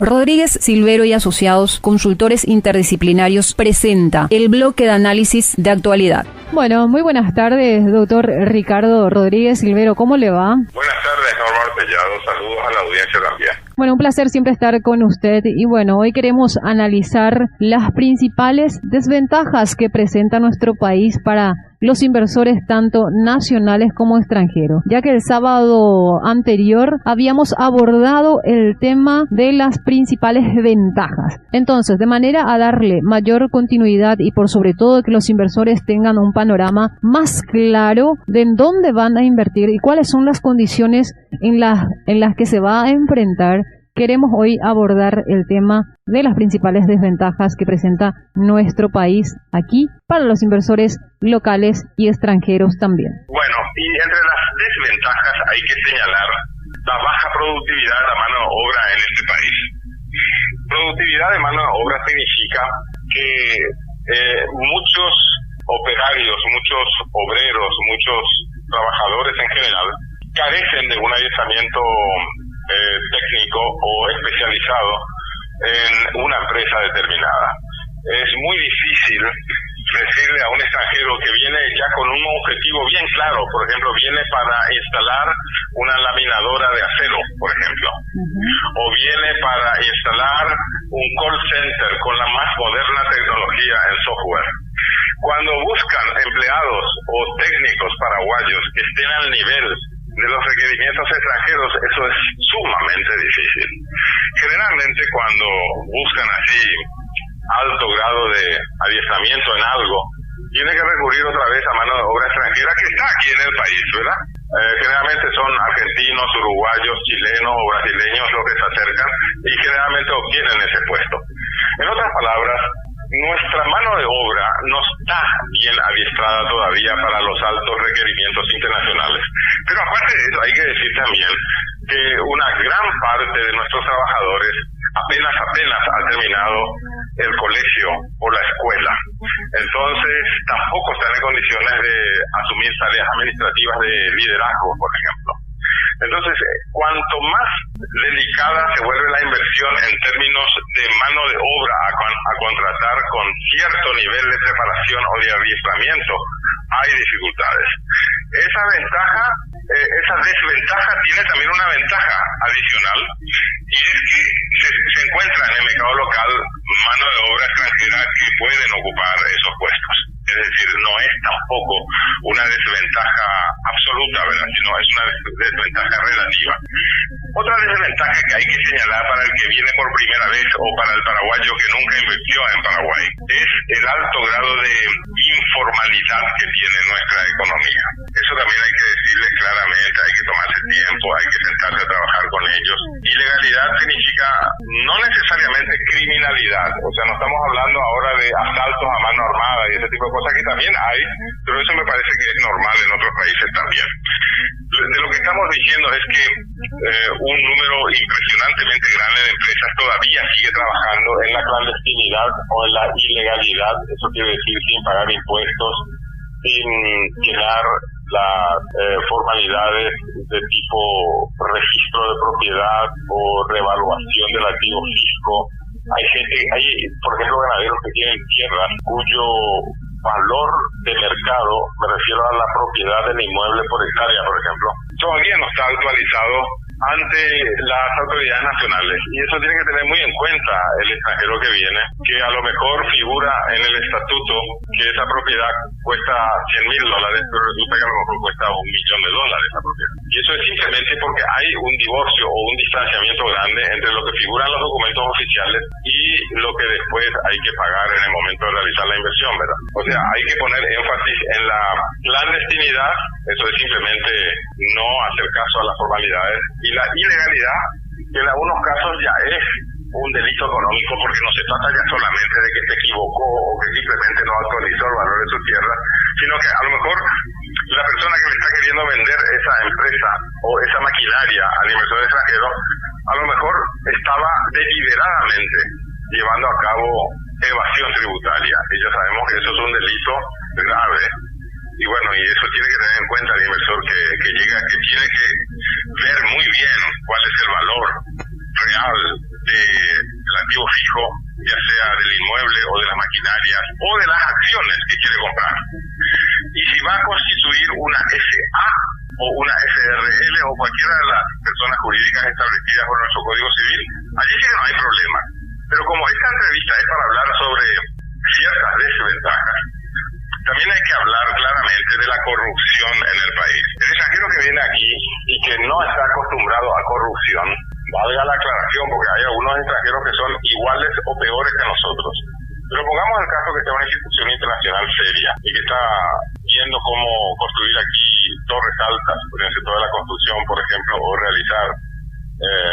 Rodríguez, Silvero y Asociados, consultores interdisciplinarios, presenta el bloque de análisis de actualidad. Bueno, muy buenas tardes, doctor Ricardo Rodríguez Silvero, ¿cómo le va? Buenas tardes, Norma Artellado, saludos a la audiencia también. Bueno, un placer siempre estar con usted y bueno, hoy queremos analizar las principales desventajas que presenta nuestro país para los inversores tanto nacionales como extranjeros, ya que el sábado anterior habíamos abordado el tema de las principales ventajas. Entonces, de manera a darle mayor continuidad y por sobre todo que los inversores tengan un panorama más claro de en dónde van a invertir y cuáles son las condiciones en las que se va a enfrentar, queremos hoy abordar el tema de las principales desventajas que presenta nuestro país aquí para los inversores locales y extranjeros también. Bueno, y entre las desventajas hay que señalar la baja productividad de la mano de obra en este país. Productividad de mano de obra significa que muchos operarios, muchos obreros, muchos trabajadores en general carecen de un adiestramiento técnico o especializado en una empresa determinada. Es muy difícil decirle a un extranjero que viene ya con un objetivo bien claro, por ejemplo, viene para instalar una laminadora de acero, por ejemplo, o viene para instalar un call center con la más moderna tecnología en software. Cuando buscan empleados o técnicos paraguayos que estén al nivel de los requerimientos extranjeros, eso es sumamente difícil. Generalmente cuando buscan así alto grado de adiestramiento en algo, tiene que recurrir otra vez a mano de obra extranjera que está aquí en el país, ¿verdad? Generalmente son argentinos, uruguayos, chilenos o brasileños los que se acercan y generalmente obtienen ese puesto. En otras palabras, nuestra mano de obra no está bien adiestrada todavía para los altos requerimientos internacionales. Pero aparte de eso, hay que decir también que una gran parte de nuestros trabajadores apenas ha terminado el colegio o la escuela. Entonces, tampoco están en condiciones de asumir tareas administrativas de liderazgo, por ejemplo. Entonces, cuanto más delicada se vuelve la inversión en términos de mano de obra a contratar con cierto nivel de preparación o de adiestramiento, hay dificultades. Esa desventaja tiene también una ventaja adicional, y es que se encuentra en el mercado local mano de obra extranjera que pueden ocupar esos puestos. Es decir, no es tampoco una desventaja absoluta, ¿verdad?, sino es una desventaja relativa. Otra desventaja que hay que señalar para el que viene por primera vez o para el paraguayo que nunca invirtió en Paraguay es el alto grado de informalidad que tiene nuestra economía. Eso también hay que decirle claramente, hay que tomarse tiempo, hay que sentarse a trabajar con ellos. Ilegalidad significa no necesariamente criminalidad, o sea, no estamos hablando ahora de asaltos a mano armada y ese tipo de cosas que también hay, pero eso me parece que es normal en otros países también. De lo que estamos diciendo es que un número impresionantemente grande de empresas todavía sigue trabajando en la clandestinidad o en la ilegalidad, eso quiere decir sin pagar impuestos, sin llenar las formalidades de tipo registro de propiedad o revaluación del activo fisco. Hay, por ejemplo, ganaderos que tienen tierras cuyo valor de mercado, me refiero a la propiedad del inmueble por hectárea, por ejemplo, todavía no está actualizado ante las autoridades nacionales, y eso tiene que tener muy en cuenta el extranjero que viene, que a lo mejor figura en el estatuto que esa propiedad cuesta $100,000, pero resulta que a lo mejor cuesta $1,000,000 la propiedad. Y eso es simplemente porque hay un divorcio o un distanciamiento grande entre lo que figura en los documentos oficiales y lo que después hay que pagar en el momento de realizar la inversión, ¿verdad? O sea, hay que poner énfasis en la clandestinidad, eso es simplemente no hacer caso a las formalidades, y la ilegalidad, que en algunos casos ya es un delito económico, porque no se trata ya solamente de que se equivocó o que simplemente no actualizó el valor de su tierra, sino que a lo mejor la persona que le está queriendo vender esa empresa o esa maquinaria al inversor extranjero, a lo mejor estaba deliberadamente llevando a cabo evasión tributaria, y ya sabemos que eso es un delito grave. Y bueno, y eso tiene que tener en cuenta el inversor que llega, que tiene que ver muy bien cuál es el valor real del activo fijo, ya sea del inmueble o de las maquinarias o de las acciones que quiere comprar. Y si va a constituir una SA o una SRL o cualquiera de las personas jurídicas establecidas por nuestro Código Civil, allí sí que no hay problema. Pero como esta entrevista es para hablar sobre ciertas desventajas, también hay que hablar claramente de la corrupción en el país. El extranjero que viene aquí y que no está acostumbrado a corrupción, valga la aclaración porque hay algunos extranjeros que son iguales o peores que nosotros. Pero pongamos el caso que está una institución internacional seria y que está viendo cómo construir aquí torres altas en el sector de la construcción, por ejemplo, o realizar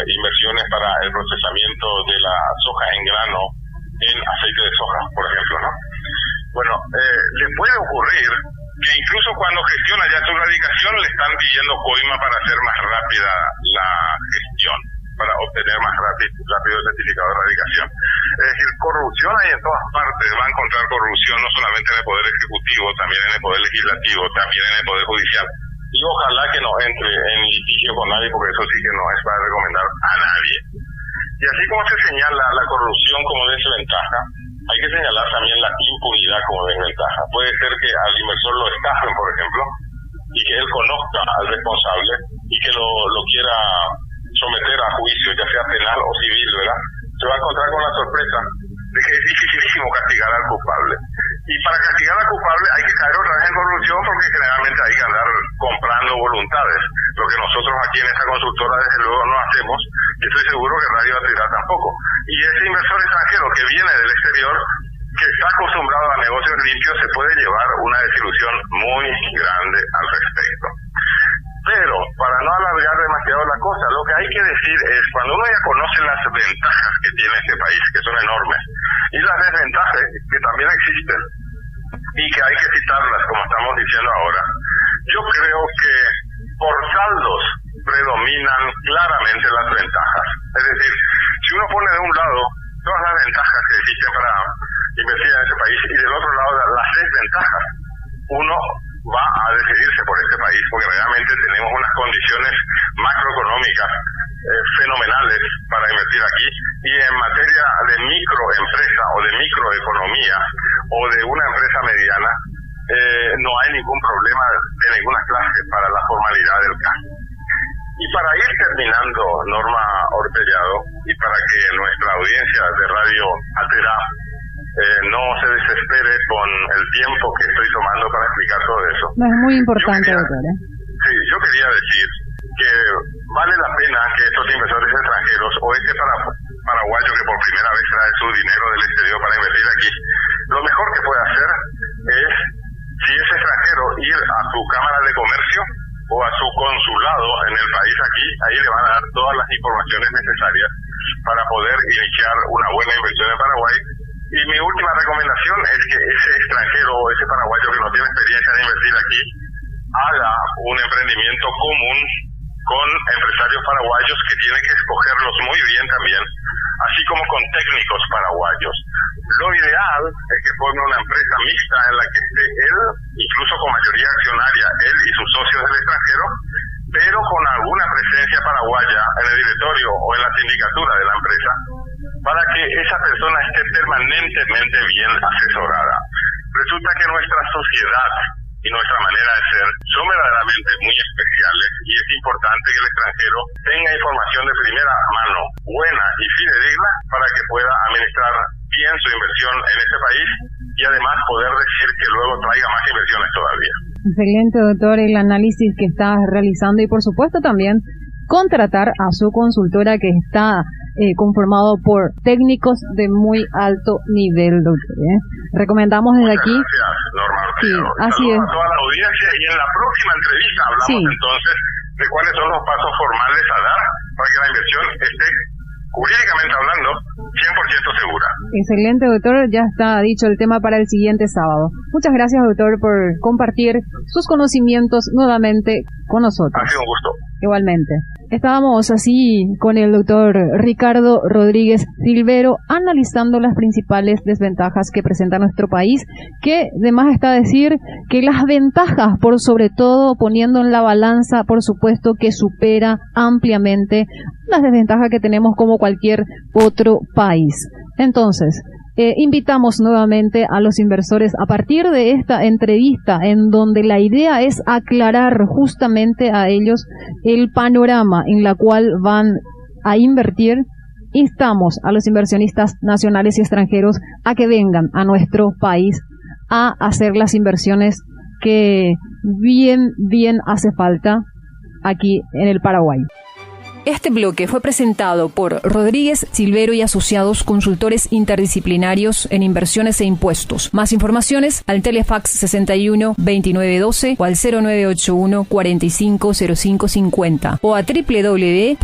inversiones para el procesamiento de la soja en grano en aceite de soja, por ejemplo, ¿no? Bueno, le puede ocurrir que incluso cuando gestiona ya su radicación le están pidiendo coima para hacer más rápida la gestión, para obtener más rápido el certificado de radicación. Es decir, corrupción hay en todas partes. Va a encontrar corrupción no solamente en el Poder Ejecutivo, también en el Poder Legislativo, también en el Poder Judicial. Y ojalá que no entre en litigio con nadie, porque eso sí que no es para recomendar a nadie. Y así como se señala la corrupción como desventaja, hay que señalar también la impunidad como desventaja. Puede ser que al inversor lo estafen, por ejemplo, y que él conozca al responsable y que lo quiera someter a juicio, ya sea penal o civil, ¿verdad? Se va a encontrar con la sorpresa de que es dificilísimo castigar al culpable. Y para castigar al culpable hay que caer otra vez en corrupción, porque generalmente hay que andar comprando voluntades, lo que nosotros aquí en esta consultora desde luego no hacemos, y estoy seguro que Radio Actividad tampoco. Y ese inversor extranjero que viene del exterior, que está acostumbrado a negocios limpios, se puede llevar una desilusión muy grande al respecto. Pero, para no alargar demasiado la cosa, lo que hay que decir es, cuando uno ya conoce las ventajas que tiene este país, que son enormes, y las desventajas que también existen, y que hay que citarlas, como estamos diciendo ahora, yo creo que por saldos predominan claramente las ventajas. Es decir, si uno pone de un lado todas las ventajas que existen para invertir en este país, y del otro lado las desventajas, uno va a decidirse por este país, porque realmente tenemos unas condiciones macroeconómicas fenomenales para invertir aquí, y en materia de microempresa o de microeconomía o de una empresa mediana, no hay ningún problema de ninguna clase para la formalidad del caso. Y para ir terminando, Norma Ortellado, y para que nuestra audiencia de Radio Altera no se desespere con el tiempo que estoy tomando para explicar todo eso. No, es muy importante, doctor. Sí, yo quería decir que vale la pena que estos inversores extranjeros, o este paraguayo que por primera vez trae su dinero del exterior para invertir aquí, lo mejor que puede hacer es, si es extranjero, ir a su Cámara de Comercio o a su consulado en el país aquí, ahí le van a dar todas las informaciones necesarias para poder iniciar una buena inversión en Paraguay. Y mi última recomendación es que ese extranjero o ese paraguayo que no tiene experiencia en invertir aquí, haga un emprendimiento común con empresarios paraguayos, que tiene que escogerlos muy bien también, así como con técnicos paraguayos. Lo ideal es que forme una empresa mixta en la que esté él, incluso con mayoría accionaria, él y sus socios del extranjero, pero con alguna presencia paraguaya en el directorio o en la sindicatura de la empresa, para que esa persona esté permanentemente bien asesorada. Resulta que nuestra sociedad y nuestra manera de ser son verdaderamente muy especiales, y es importante que el extranjero tenga información de primera mano, buena y fidedigna, para que pueda administrar bien su inversión en este país y además poder decir que luego traiga más inversiones todavía. Excelente, doctor, el análisis que está realizando, y por supuesto también contratar a su consultora, que está conformado por técnicos de muy alto nivel, doctor. Recomendamos desde aquí. Gracias, Norma. Sí, así es. A toda la audiencia, y en la próxima entrevista hablamos entonces de cuáles son los pasos formales a dar para que la inversión esté, jurídicamente hablando, 100% segura. Excelente, doctor. Ya está dicho el tema para el siguiente sábado. Muchas gracias, doctor, por compartir sus conocimientos nuevamente con nosotros. Ha sido un gusto. Igualmente. Estábamos así con el doctor Ricardo Rodríguez Silvero analizando las principales desventajas que presenta nuestro país, que de más está decir que las ventajas, por sobre todo poniendo en la balanza, por supuesto que supera ampliamente las desventajas que tenemos como cualquier otro país. Entonces, invitamos nuevamente a los inversores a partir de esta entrevista en donde la idea es aclarar justamente a ellos el panorama en la cual van a invertir. Instamos a los inversionistas nacionales y extranjeros a que vengan a nuestro país a hacer las inversiones que bien hace falta aquí en el Paraguay. Este bloque fue presentado por Rodríguez Silvero y Asociados, consultores interdisciplinarios en inversiones e impuestos. Más informaciones al Telefax 61 29 12 o al 0981 45 05 50 o a www.rsa.com.py.